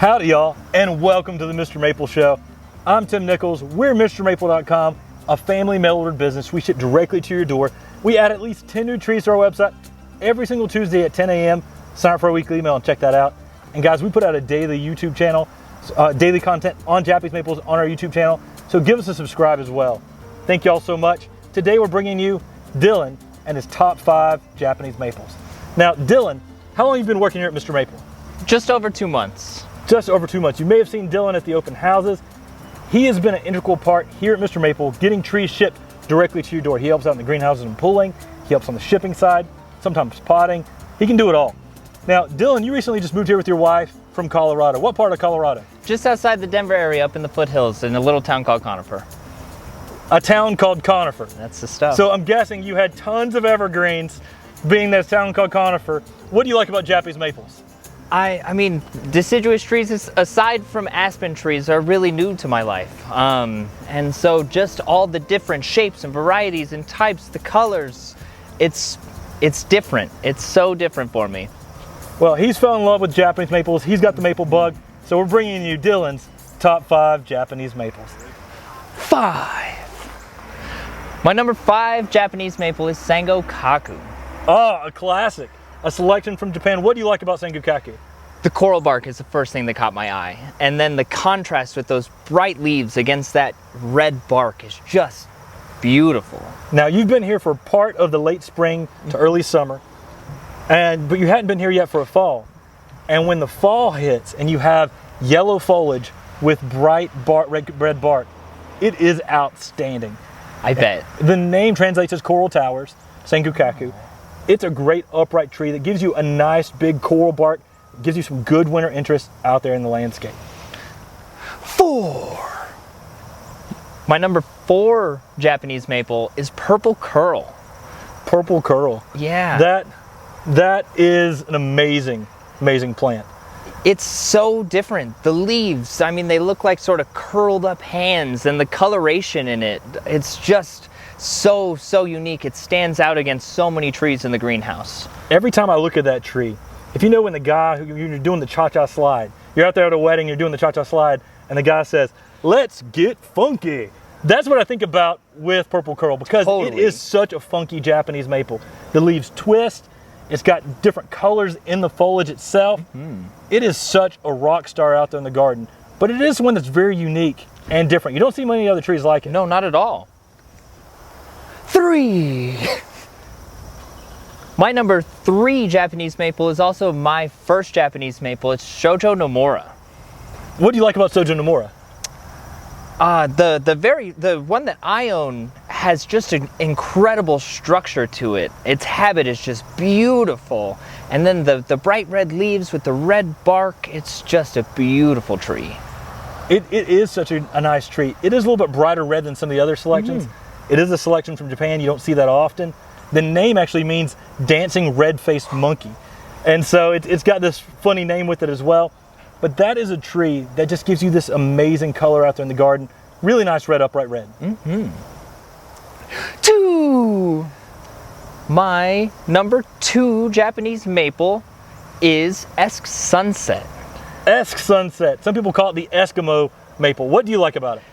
Howdy y'all, and welcome to the Mr. Maple Show. I'm Tim Nichols, we're MrMaple.com, a family mail-ordered business. We ship directly to your door. We add at least 10 new trees to our website every single Tuesday at 10 a.m. Sign up for our weekly email and check that out. And guys, we put out a daily YouTube channel, daily content on Japanese maples on our YouTube channel, so give us a subscribe as well. Thank y'all so much. Today we're bringing you Dylan and his top 5 Japanese maples. Now Dylan, how long have you been working here at Mr. Maple? Just over 2 months. Just over 2 months. You may have seen Dylan at the open houses. He has been an integral part here at Mr. Maple, getting trees shipped directly to your door. He helps out in the greenhouses and pulling. He helps on the shipping side, sometimes potting. He can do it all. Now, Dylan, you recently just moved here with your wife from Colorado. What part of Colorado? Just outside the Denver area, up in the foothills, in a little town called Conifer. A town called Conifer. That's the stuff. So I'm guessing you had tons of evergreens being this town called Conifer. What do you like about Japanese maples? I mean, deciduous trees, aside from aspen trees, are really new to my life. And so just all the different shapes and varieties and types, the colors, it's different. It's so different for me. Well, he's fell in love with Japanese maples. He's got the maple bug. So we're bringing you Dylan's top 5 Japanese maples. 5. My number 5 Japanese maple is Sango Kaku. Oh, a classic. A selection from Japan. What do you like about Sango Kaku? The coral bark is the first thing that caught my eye. And then the contrast with those bright leaves against that red bark is just beautiful. Now, you've been here for part of the late spring to early summer, but you hadn't been here yet for a fall. And when the fall hits and you have yellow foliage with bright red bark, it is outstanding. I bet. The name translates as coral towers, Sango Kaku. It's a great upright tree that gives you a nice big coral bark, gives you some good winter interest out there in the landscape. 4. My number 4 Japanese maple is Purple Curl. Purple Curl. Yeah. That is an amazing plant. It's so different. The leaves, I mean, they look like sort of curled up hands, and the coloration in it, it's just so unique. It stands out against so many trees in the greenhouse. Every time I look at that tree, if you know when the guy, you're doing the cha-cha slide, you're out there at a wedding, you're doing the cha-cha slide, and the guy says, "Let's get funky." That's what I think about with Purple Curl, because It is such a funky Japanese maple. The leaves twist, it's got different colors in the foliage itself. It is such a rock star out there in the garden, but it is one that's very unique and different. You don't see many other trees like it. No, not at all. 3. My number 3 Japanese maple is also my first Japanese maple. It's Shoto Nomura. What do you like about Shoto Nomura? The one that I own has just an incredible structure to it. Its habit is just beautiful. And then the bright red leaves with the red bark, it's just a beautiful tree. It is such a nice tree. It is a little bit brighter red than some of the other selections. It is a selection from Japan. You don't see that often. The name actually means dancing red-faced monkey. And so it's got this funny name with it as well. But that is a tree that just gives you this amazing color out there in the garden. Really nice red, upright red. 2. My number 2 Japanese maple is Esk Sunset. Esk Sunset. Some people call it the Eskimo Maple. What do you like about it?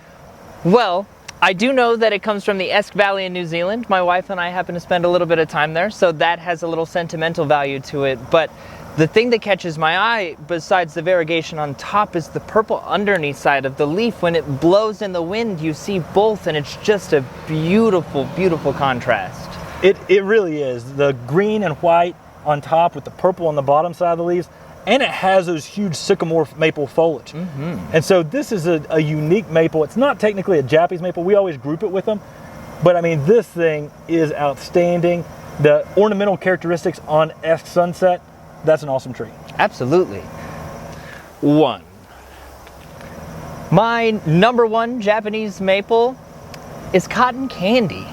Well, I do know that it comes from the Esk Valley in New Zealand. My wife and I happen to spend a little bit of time there, so that has a little sentimental value to it. But the thing that catches my eye, besides the variegation on top, is the purple underneath side of the leaf. When it blows in the wind, you see both, and it's just a beautiful, beautiful contrast. It really is. The green and white on top with the purple on the bottom side of the leaves, and it has those huge sycamore maple foliage. And so this is a unique maple. It's not technically a Japanese maple. We always group it with them. But I mean, this thing is outstanding. The ornamental characteristics on Esk Sunset, that's an awesome tree. Absolutely. 1. My number 1 Japanese maple is Cotton Candy.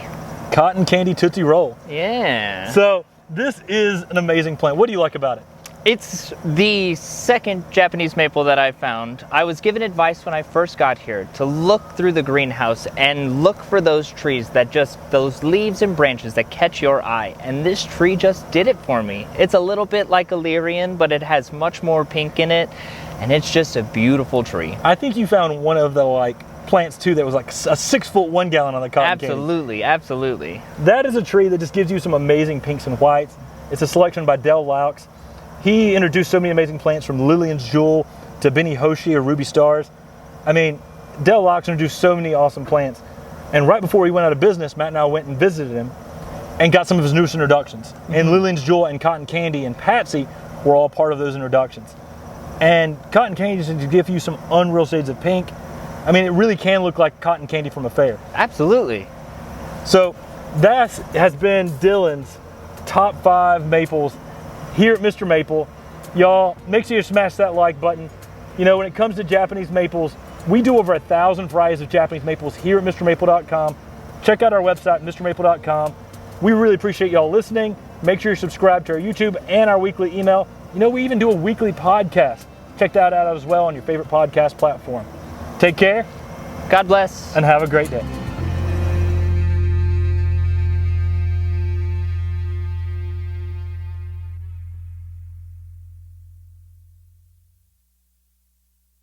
Cotton Candy Tootsie Roll. Yeah. So this is an amazing plant. What do you like about it? It's the second Japanese maple that I found. I was given advice when I first got here to look through the greenhouse and look for those trees that those leaves and branches that catch your eye. And this tree just did it for me. It's a little bit like a Lyrian, but it has much more pink in it. and it's just a beautiful tree. I think you found one of the like plants too that was like a 6 foot 1 gallon on the cotton candy. Absolutely, absolutely. That is a tree that just gives you some amazing pinks and whites. It's a selection by Del Laux. He introduced so many amazing plants, from Lillian's Jewel to Benny Hoshi or Ruby Stars. I mean, Del Laux introduced so many awesome plants. And right before he went out of business, Matt and I went and visited him and got some of his newest introductions. And Lillian's Jewel and Cotton Candy and Patsy were all part of those introductions. And Cotton Candy is to give you some unreal shades of pink. I mean, it really can look like cotton candy from a fair. Absolutely. So that has been Dylan's top 5 maples here at Mr. Maple. Y'all, make sure you smash that like button. You know, when it comes to Japanese maples, we do over 1,000 varieties of Japanese maples here at MrMaple.com. Check out our website, MrMaple.com. We really appreciate y'all listening. Make sure you're subscribed to our YouTube and our weekly email. You know, we even do a weekly podcast. Check that out as well on your favorite podcast platform. Take care. God bless. And have a great day.